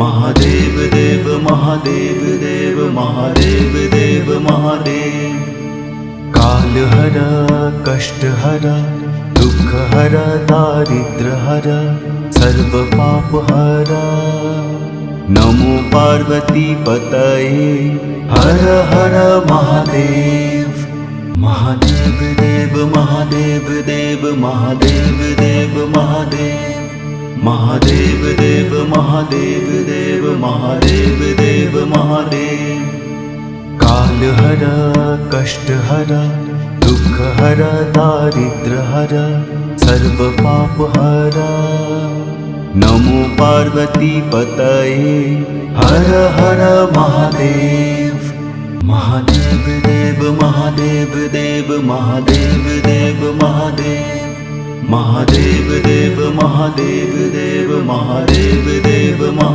महादेव देव महादेव देव महादेव देव महादेव। काल हर कष्ट हर दुख हर दारिद्र हर सर्व पाप हर। नमो पार्वती पतये हर हर महादेव। महादेव देव महादेव देव महादेव देव महादेव। महादेव देव महादेव देव महादेव देव महादेव। काल हर कष्ट हर दुख हर दारिद्र हर सर्व पाप हर। नमो पार्वती पतये हर हर महादेव। महादेव देव महादेव देव महादेव देव महादेव। महादेव देव महादेव देव महादेव देव महादेव।